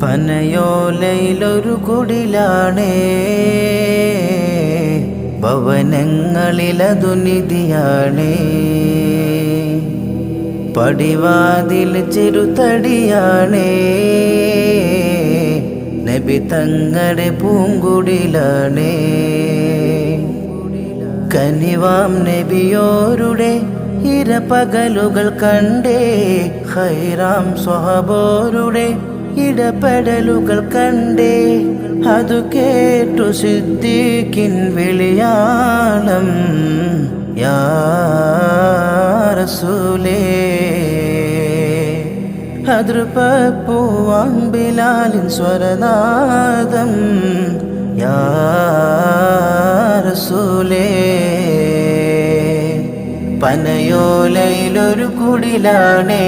പനയോലയിലൊരു കുടിലാണേ, ഭവനങ്ങളിലതു നിധിയാണേ. പടിവാതിൽ ചെറുതടിയാണേ, നബി തങ്ങളുടെ പൂങ്കുടിലാണേ. കനിവാം നബിയോരുടെ ഇരപകലുകൾ കണ്ടേ, ഖൈറാം സ്വഹബോരുടെ ഇടപെടലുകൾ കണ്ടേ. അതു കേട്ടു സിദ്ദീഖിൻ വിളിയാളം, യാ റസൂലേ. അതിർപ്പൂവാൻ ബിലാലിൻ സ്വരനാദം, യാ റസൂലേ. പനയോലയിലൊരു കുടിലാണേ,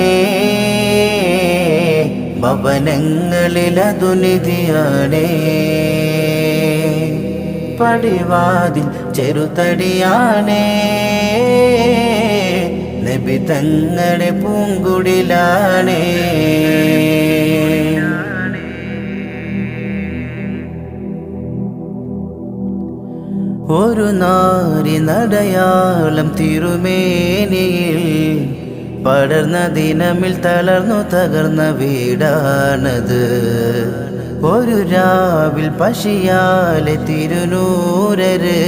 ഭവനങ്ങളിലതു നിധിയാണേ. പടിവാതിൽ ചെറുതടിയാണേ, നബി തങ്ങളുടെ പൂങ്കുടിലാണേ. ഒരു നാരി നടയാളം തിരുമേനിയിൽ പടർന്ന ദിനമിൽ തളർന്നു തകർന്ന വീടാണത്. ഒരു രാവിൽ പശിയാലെ തിരുനൂരര്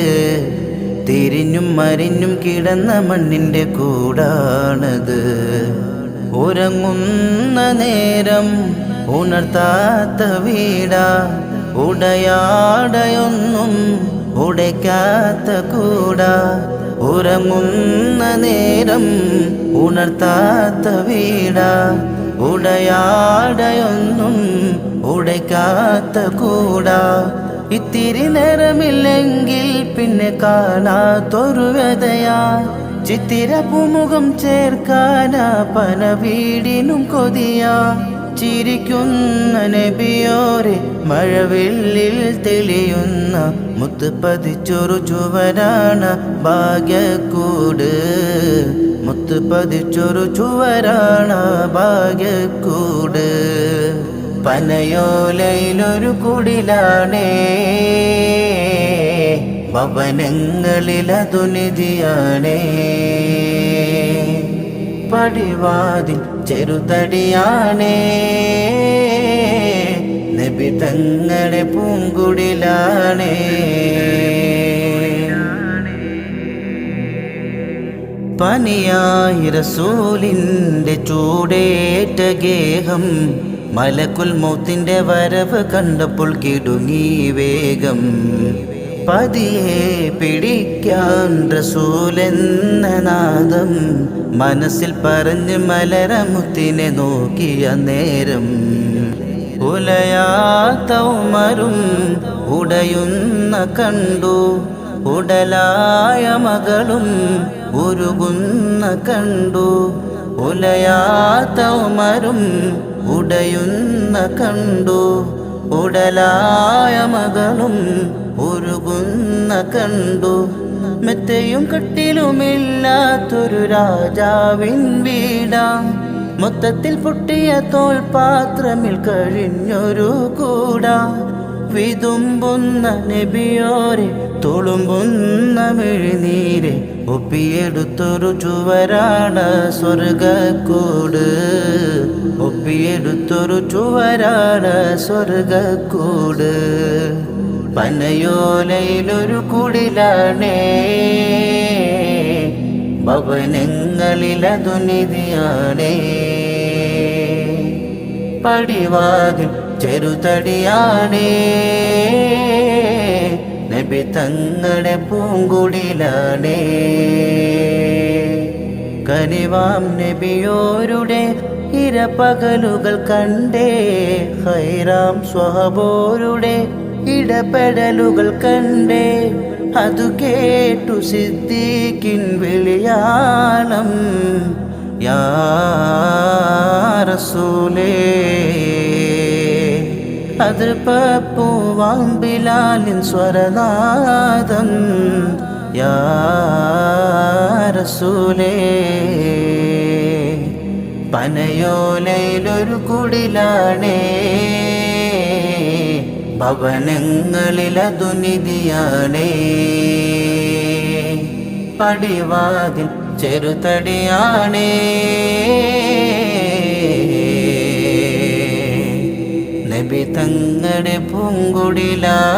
തിരിഞ്ഞും മരിഞ്ഞും കിടന്ന മണ്ണിൻ്റെ കൂടാണത്. ഉറങ്ങുന്ന നേരം ഉണർത്താത്ത വീടാ, ഉടയാടയൊന്നും ഉടയ്ക്കാത്ത കൂടാ. ഉറങ്ങുന്ന നേരം ഉണർത്താത്ത വീടാ, ഉടയാടയൊന്നും ഉടയ്ക്കാത്ത കൂടാ. ഇത്തിരി നേരമില്ലെങ്കിൽ പിന്നെ കാണാത്തൊരു വ്യതയാ, ചിത്തിര പൂമുഖം ചേർക്കാനാ പന വീടിനും കൊതിയാ. ചിരിക്കുന്ന നബിയോരെ മഴവില്ലിൽ തെളിയുന്ന മുത്ത് പതിച്ചൊരു ചുവരാണ് ഭാഗ്യക്കൂട്. മുത്ത് പതിച്ചൊരു ചുവരാണ് ഭാഗ്യക്കൂട്. പനയോലയിലൊരു കുടിലാണേ, ഭവനങ്ങളിലതു നിധിയാണേ. പടിവാതിൽ ചെറുതടിയാണേ, നബി തങ്ങളുടെ പൂങ്കുടിലാണേ. പനിയായി റസൂലിൻ്റെ ചൂടേറ്റ ഗേഹം, മലക്കുൽ മൗത്തിൻ്റെ വരവ് കണ്ടപ്പോൾ കിടുങ്ങി വേഗം. പതിയെ പിടിക്കാൻ റസൂലെന്ന നാദം മനസ്സിൽ പറഞ്ഞ് മലരമുത്തിനെ നോക്കിയ നേരം. ഉലയാത്ത ഉമരും ഉടയുന്ന കണ്ടു, ഉടലായ മകളും ഉരുകുന്ന കണ്ടു. ഉലയാത്ത ഉമരും ഉടയുന്ന കണ്ടു, ഉടലായ മകളും ഉരുകുന്ന കണ്ടു. മെത്തയും കട്ടിലുമില്ലാത്തൊരു രാജാവിൻ വീടാ, മൊത്തത്തിൽ പൊട്ടിയ തോൽപാത്രമിൽ കഴിഞ്ഞൊരു കൂടാ. വിതുമ്പുന്ന നബിയോരെ തുളുമ്പുന്ന മിഴിനീരെ ഒപ്പിയെടുത്തൊരു ചുവരാണ് സ്വർഗക്കൂട്. ഒപ്പിയെടുത്തൊരു ചുവരാണ് സ്വർഗക്കൂട്. പനയോലയിലൊരു കുടിലാണേ, ഭവനങ്ങളിലതു നിധിയാണേ. പടിവാതിൽ ചെറുതടിയാണേ, നബി തങ്ങളുടെ പൂങ്കുടിലാണേ. കനിവാം നബിയോരുടെ ഇരപകലുകൾ കണ്ടേ, ഖൈറാം സ്വഹബോരുടെ ഇടപെടലുകൾ കണ്ടേ. അതു കേട്ടു സിദ്ദീഖിൻ വിളിയാളം, യാ റസൂലേ. അതിർപ്പൂവാൻ ബിലാലിൻ സ്വരനാദം, യാ റസൂലേ. പനയോലയിലൊരു കുടിലാണേ, ഭവനങ്ങളിലതു നിധിയാണേ പടിവാതിൽ ചെറുതടിയാണേ നബി തങ്ങളുടെ പൂങ്കുടിലാണേ